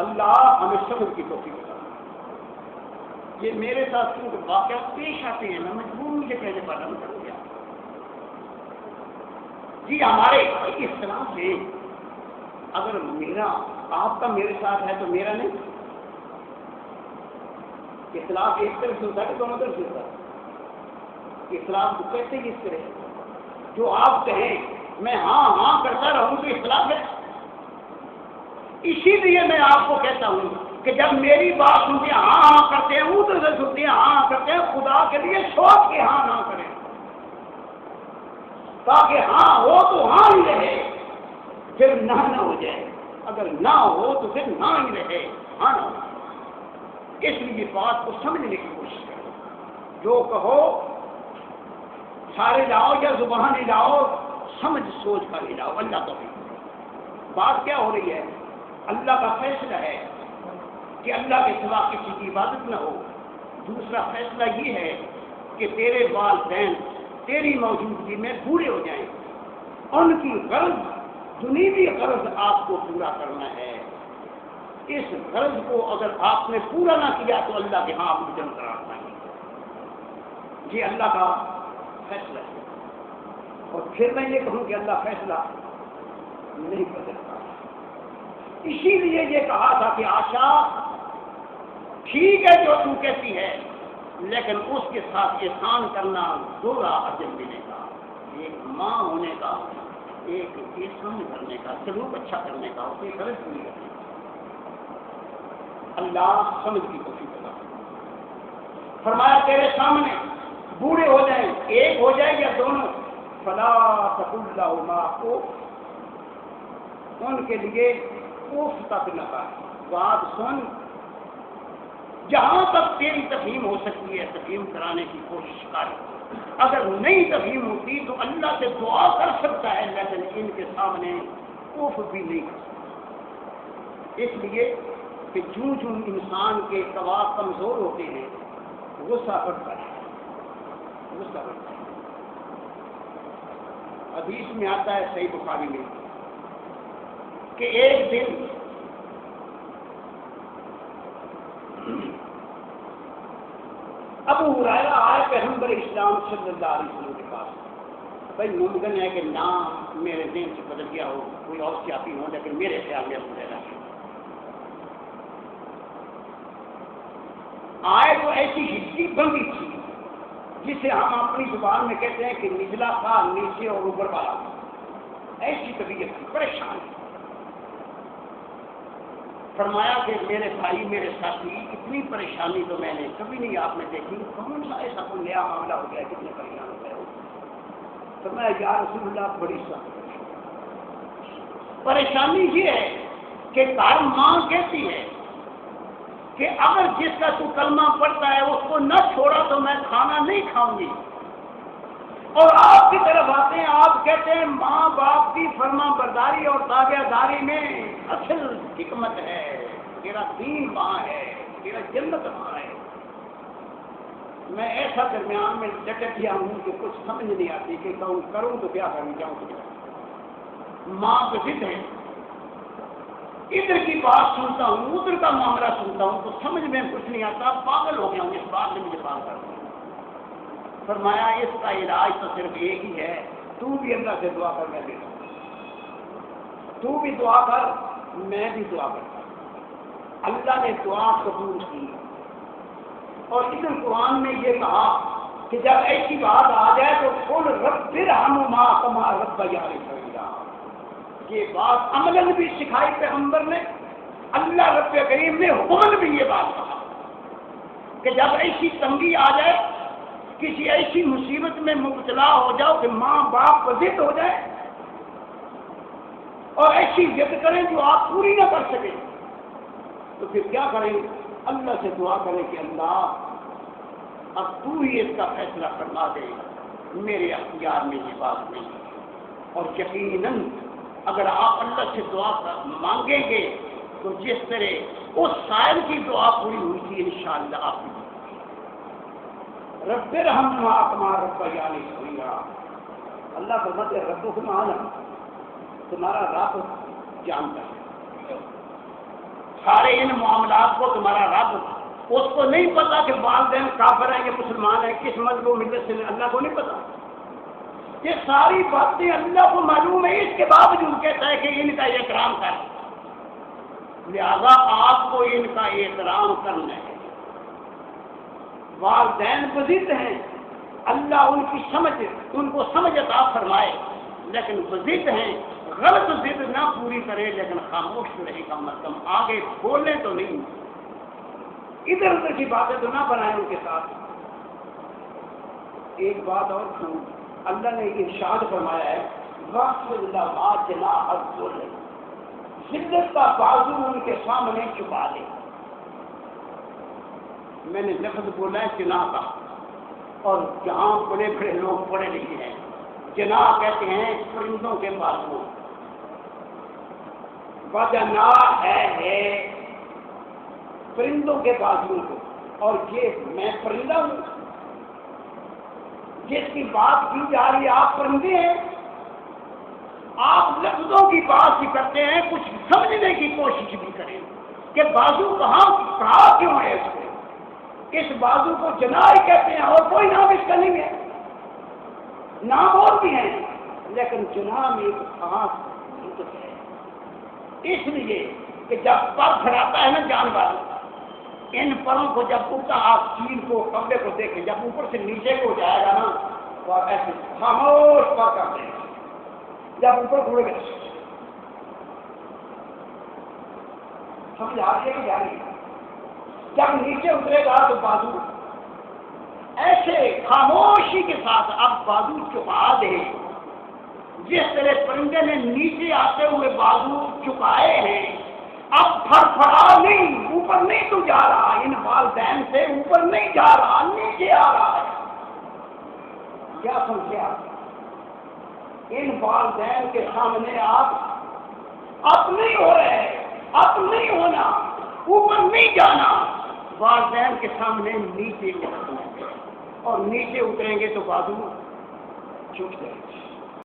اللہ ہمیں صبر کی توفیق عطا فرمائے۔ یہ میرے ساتھ کیونکہ واقعات پیش آتے ہیں، میں مجبور ہوں یہ کہنے پر عمل کروں گا۔ جی ہمارے اختلاف ہے، اگر میرا آپ کا میرے ساتھ ہے تو میرا نہیں۔ اختلاف ایک طرف سے ہوتا ہے کہ دونوں طرف سے ہوتا ہے؟ اختلاف کو کیسے اس طرح جو آپ کہیں میں ہاں کرتا رہوں تو اختلاف ہے؟ اسی لیے میں آپ کو کہتا ہوں کہ جب میری بات سنتے ہیں ہاں کرتے ہیں، ادھر سے سنتے ہیں ہاں کرتے ہیں، خدا کے لیے سوچ کے ہاں نہ کریں، تاکہ ہاں ہو تو ہاں ہی رہے، پھر نہ ہو جائے، اگر نہ ہو تو پھر نہ ہی رہے، ہاں نہ ہو۔ اس لیے بات کو سمجھنے کی کوشش کرو، جو کہو سارے لاؤ یا زبان ہی لاؤ، سمجھ سوچ کر ہی لاؤ۔ اللہ تو بات کیا ہو رہی ہے؟ اللہ کا فیصلہ ہے کہ اللہ کے سوا کسی کی عبادت نہ ہو۔ دوسرا فیصلہ یہ ہے کہ تیرے والدین تیری موجودگی میں بوڑھے ہو جائیں، ان کی غرض دنیوی غرض آپ کو پورا کرنا ہے۔ اس غرض کو اگر آپ نے پورا نہ کیا تو اللہ کے ہاں آپ کو جنت قرار پائیں گے۔ یہ اللہ کا فیصلہ ہے، اور پھر میں یہ کہوں کہ اللہ فیصلہ نہیں بدلتا۔ اسی لیے یہ کہا تھا کہ آشا ٹھیک ہے جو تو کہتی ہے، لیکن اس کے ساتھ احسان کرنا، دوہرا اجر ملے گا، ایک ماں ہونے کا، ایک احسان کرنے کا، سلوک اچھا کرنے کا، اس کی غرض پوری کرنے کا۔ اللہ سمجھ کی کوشش کرتا فرمایا تیرے سامنے بوڑھے ہو جائیں، ایک ہو جائے یا دونوں، فلا تقل لهما اف، ان کے لیے اف تک نہ کہے، بات سن، جہاں تک تیری تفہیم ہو سکتی ہے تفہیم کرانے کی کوشش کر، اگر نہیں تفہیم ہوتی تو اللہ سے دعا کر سکتا ہے، لیکن ان کے سامنے اف بھی نہیں کر سکتا۔ اس لیے کہ جوں جوں انسان کے قوا کمزور ہوتے ہیں غصہ بڑھتا ہے، غصہ بڑھتا ہے۔ حدیث میں آتا ہے صحیح بخاری میں کہ ایک دن ابو ہریرہ آئے پیغمبر اسلام صلی اللہ علیہ وسلم کے پاس، بھائی ممکن ہے کہ نام میرے ذہن سے بدل گیا ہو، کوئی اور سیاسی ہو، لیکن میرے خیال میں ابو ہریرہ آئے تو ایسی ہسٹری بنی تھی جسے ہم اپنی زبان میں کہتے ہیں کہ نچلا تھا نیچے اور اوپر والا، ایسی طبیعت تھی، پریشان تھی۔ فرمایا کہ میرے بھائی میرے ساتھی اتنی پریشانی تو میں نے کبھی نہیں آپ نے دیکھی، کون سا ایسا کوئی نیا معاملہ ہو گیا کتنے پریشان ہو گئے ہو؟ فرمایا یا رسول اللہ بڑی سخت پریشانی یہ ہے کہ گھر ماں کہتی ہے کہ اگر جس کا تو کلمہ پڑھتا ہے اس کو نہ چھوڑا تو میں کھانا نہیں کھاؤں گی، اور آپ کی طرف آتے ہیں، آپ کہتے ہیں ماں باپ کی فرما برداری اور تابع داری میں اصل حکمت ہے، تیرا دین ماں ہے، تیرا جنت ماں ہے۔ میں ایسا درمیان میں لٹک گیا ہوں کہ کچھ سمجھ نہیں آتی کہ کروں تو کیا کروں، جاؤں تو کیا۔ ماں تو ضد ہے، ادھر کی بات سنتا ہوں ادھر کا معاملہ سنتا ہوں تو سمجھ میں کچھ نہیں آتا، پاگل ہو گیا ہوں اس بات نے مجھے پاگل کر دیا۔ فرمایا اس کا علاج تو صرف ایک ہی ہے، تو بھی اللہ سے دعا کر، میں بھی تو بھی دعا کر، میں بھی دعا کرتا ہوں۔ اللہ نے دعا قبول کی، اور ادھر قرآن میں یہ کہا کہ جب ایسی بات آ جائے تو قل رب ارحمہما کما ربیانی صغیرا۔ یہ بات عملاً بھی سکھائی پیغمبر نے، اللہ رب کریم نے حکماً بھی یہ بات کہا کہ جب ایسی تنگی آ جائے، کسی ایسی مصیبت میں مبتلا ہو جاؤ کہ ماں باپ پر ضد ہو جائے اور ایسی ضد کریں جو آپ پوری نہ کر سکیں، تو پھر کیا کریں؟ اللہ سے دعا کریں کہ اللہ اب تو ہی اس کا فیصلہ فرما دے، میرے اختیار میں یہ بات نہیں۔ اور یقیناً اگر آپ اللہ سے دعا مانگیں گے تو جس طرح اس سائل کی دعا پوری ہوئی تھی انشاءاللہ آپ کی رب ارحمہما کما ربیانی صغیرا۔ اللہ فرماتے ہیں ربکم اعلم، تمہارا رب جانتا ہے سارے ان معاملات کو، تمہارا رب اس کو نہیں پتا کہ والدین کافر ہیں یا مسلمان ہیں، کس مذہب و ملت سے، اللہ کو نہیں پتا۔ یہ ساری باتیں اللہ کو معلوم ہے، اس کے باوجود کہتا ہے کہ ان کا احترام کر، لہذا آپ کو ان کا احترام کرنا ہے۔ والدین بزد ہیں، اللہ ان کی سمجھ، ان کو سمجھ عطا فرمائے، لیکن بزد ہیں، غلط ضد نہ پوری کرے لیکن خاموش رہے کا مطلب آگے بولیں تو نہیں، ادھر ادھر کی باتیں تو نہ بنائیں ان کے ساتھ۔ ایک بات اور سنو، اللہ نے ارشاد فرمایا ہے وَاخْفِضْ لَهُمَا جَنَاحَ الذُّلِّ، ذلت کا بازو ان کے سامنے چھپا لے۔ میں نے لفظ بولا ہے جناح کا، اور جہاں بڑے بڑے لوگ پڑھے لکھے ہیں، جناح کہتے ہیں پرندوں کے بازو، وجناح ہے پرندوں کے بازو کو، اور یہ میں پرندہ ہوں جس کی بات کی جا رہی ہے، آپ پرندے ہیں، آپ لفظوں کی بات بھی کرتے ہیں، کچھ سمجھنے کی کوشش بھی کریں کہ بازو کہاں کیوں ہے، اس بازو کو جناح ہی کہتے ہیں، اور کوئی نام اس کا نہیں ہے، نام اور بھی ہیں لیکن جناح میں ایک خاص حقیقت ہے، اس لیے کہ جب پر پھیلاتا ہے نا جانور، ان پروں کو جب اڑتا، آپ چیل کو کمبے کو دیکھیں، جب اوپر سے نیچے کو جائے گا نا تو آپ ایسے خاموش پر کرتے ہیں، جب اوپر اڑ گئے سمجھ آتی ہے کہ جا رہی ہے، جب نیچے اترے گا تو بازو ایسے خاموشی کے ساتھ اب بازو چکا دے، جس طرح پرندے نے نیچے آتے ہوئے بازو چکائے ہیں، اب پھڑا نہیں، اوپر نہیں تو جا رہا، ان والدین سے اوپر نہیں جا رہا، نیچے آ رہا ہے۔ کیا سمجھے آپ؟ ان والدین کے سامنے آپ اب نہیں ہو رہے، اب نہیں ہونا، اوپر نہیں جانا، والدین کے سامنے نیچے اترنا، اور نیچے اتریں گے تو بازو چھوٹ جائے گا۔